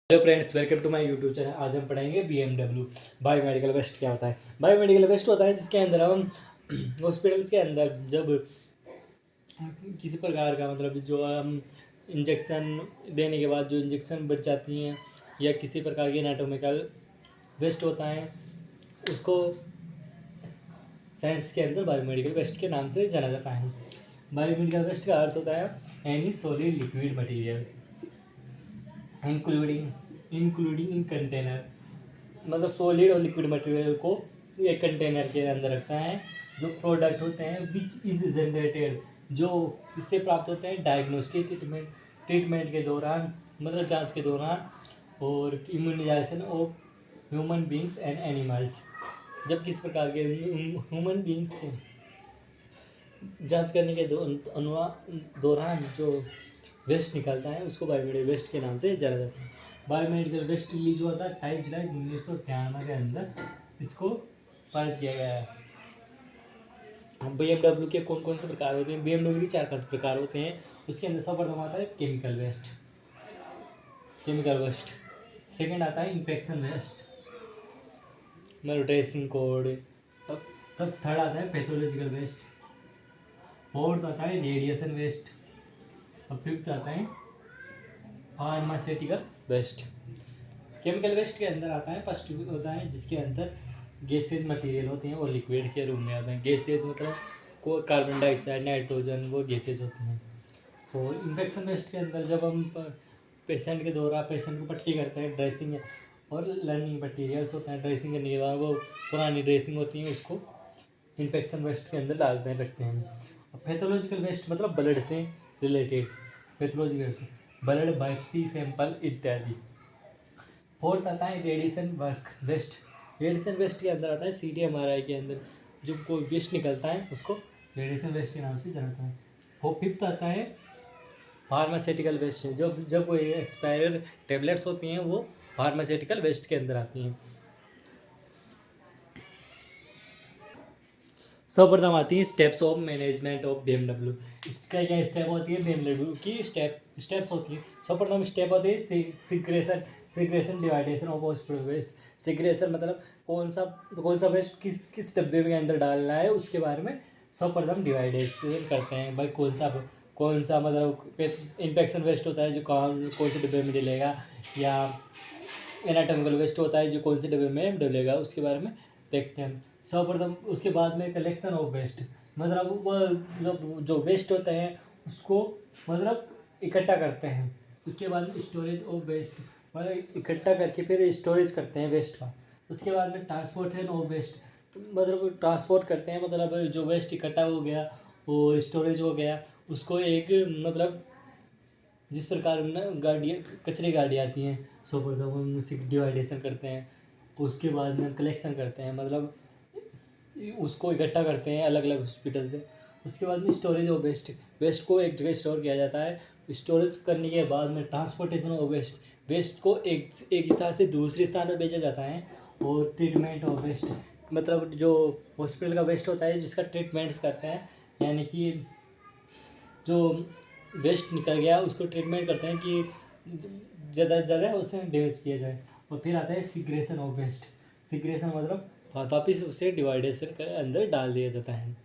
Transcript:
Hello friends, welcome to my YouTube channel. आज हम पढ़ेंगे BMW बायोमेडिकल वेस्ट क्या होता है। बायोमेडिकल वेस्ट होता है जिसके अंदर हम हॉस्पिटल के अंदर जब किसी प्रकार का मतलब जो हम इंजेक्शन देने के बाद जो इंजेक्शन बच जाती हैं या किसी प्रकार की एनाटॉमिकल वेस्ट होता है उसको साइंस के अंदर बायोमेडिकल वेस्ट के नाम से जाना जाता है। बायोमेडिकल वेस्ट का अर्थ होता है any solid liquid material including in container, मतलब सॉलिड और लिक्विड मटेरियल को एक कंटेनर के अंदर रखता है। जो प्रोडक्ट होते हैं विच इज जनरेटेड, जो इससे प्राप्त होते हैं डायग्नोस्टिक ट्रीटमेंट के दौरान, मतलब जांच के दौरान, और immunisation of human beings and animals, जब किस प्रकार के ह्यूमन बींग्स के जांच करने के दौरान जो वेस्ट निकलता है उसको बायोमेडिकल वेस्ट के नाम से जाना जाता है। बायोमेडिकल वेस्ट रिलीज हुआ था 28 जुलाई 1993 के अंदर, इसको पारित किया गया है। BMW के कौन कौन से प्रकार होते हैं? BMW के 4-5 प्रकार होते हैं। उसके अंदर सर्वप्रथम आता है केमिकल वेस्ट। सेकेंड आता है इन्फेक्शन वेस्ट, मतलब ड्रेसिंग कोड। तब थर्ड आता है पैथोलॉजिकल वेस्ट। फोर्थ आता है रेडिएशन वेस्ट। और फिफ्थ आता है फार्मास्यूटिकल वेस्ट। केमिकल वेस्ट के अंदर आता है फर्स्ट होता है जिसके अंदर गैसेज मटेरियल होते हैं और लिक्विड के रूम में आते हैं। गैसेज मतलब को कार्बन डाइऑक्साइड, नाइट्रोजन, वो गैसेज होते हैं। और इन्फेक्शन वेस्ट के अंदर जब हम पेशेंट को पट्टी करते हैं, ड्रेसिंग और लर्निंग मटीरियल्स होते हैं। ड्रेसिंग करने के बाद वो पुरानी ड्रेसिंग होती है उसको इन्फेक्शन वेस्ट के अंदर डालते हैं, रखते हैं। और पैथोलॉजिकल वेस्ट मतलब ब्लड से related, pathological blood biopsy sample इत्यादि। फोर्थ आता है रेडिएशन वेस्ट। रेडिएशन वेस्ट के अंदर आता है CT/MRI के अंदर जो कोई वेस्ट निकलता है उसको रेडिएशन वेस्ट के नाम से जानता है। और फिफ्थ आता है फार्मास्यूटिकल वेस्ट, जब कोई एक्सपायर टेबलेट्स होती हैं वो फार्मास्यूटिकल वेस्ट के अंदर आती हैं। सर्वप्रथम आती है steps of management of BMW। इसका क्या स्टेप होती है? BMW की स्टेप्स होती है। सर्वप्रथम स्टेप होती है segregation division of hospital waste. Segregation मतलब कौन सा वेस्ट किस डब्बे के अंदर डालना है उसके बारे में सर्वप्रथम डिवाइडेशन करते हैं। भाई कौन सा मतलब इन्फेक्शन वेस्ट होता है जो कौन से डब्बे में डलेगा, या एनाटॉमिकल वेस्ट होता है जो कौन से डब्बे में डलेगा, उसके बारे में देखते हैं सर्वप्रथम। उसके बाद में कलेक्शन ऑफ वेस्ट, मतलब वो जो वेस्ट होते हैं उसको मतलब इकट्ठा करते हैं। उसके बाद स्टोरेज ऑफ वेस्ट, मतलब इकट्ठा करके फिर स्टोरेज करते हैं वेस्ट का। उसके बाद में ट्रांसपोर्टेशन ऑफ वेस्ट, मतलब ट्रांसपोर्ट करते हैं, मतलब जो वेस्ट इकट्ठा हो गया और स्टोरेज हो गया उसको एक मतलब जिस प्रकार गाड़ियाँ कचरे गाड़ी आती हैं सर्वप्रथम हम उसी डिवाइडेशन करते हैं। उसके बाद में कलेक्शन करते हैं, मतलब उसको इकट्ठा करते हैं अलग अलग हॉस्पिटल से। उसके बाद में स्टोरेज ऑफ वेस्ट को एक जगह स्टोर किया जाता है। स्टोरेज करने के बाद में ट्रांसपोर्टेशन ऑफ वेस्ट को एक स्थान से दूसरे स्थान पर भेजा जाता है। और ट्रीटमेंट ऑफ वेस्ट, मतलब जो हॉस्पिटल का वेस्ट होता है जिसका ट्रीटमेंट्स करते हैं, यानी कि जो वेस्ट निकल गया उसको ट्रीटमेंट करते हैं कि ज़्यादा से ज़्यादा उसे डैमेज किया जाए। और फिर आता है सिग्रेशन ऑफ वेस्ट। सिग्रेशन मतलब वापस उसे डिवाइडेशन के अंदर डाल दिया जाता है।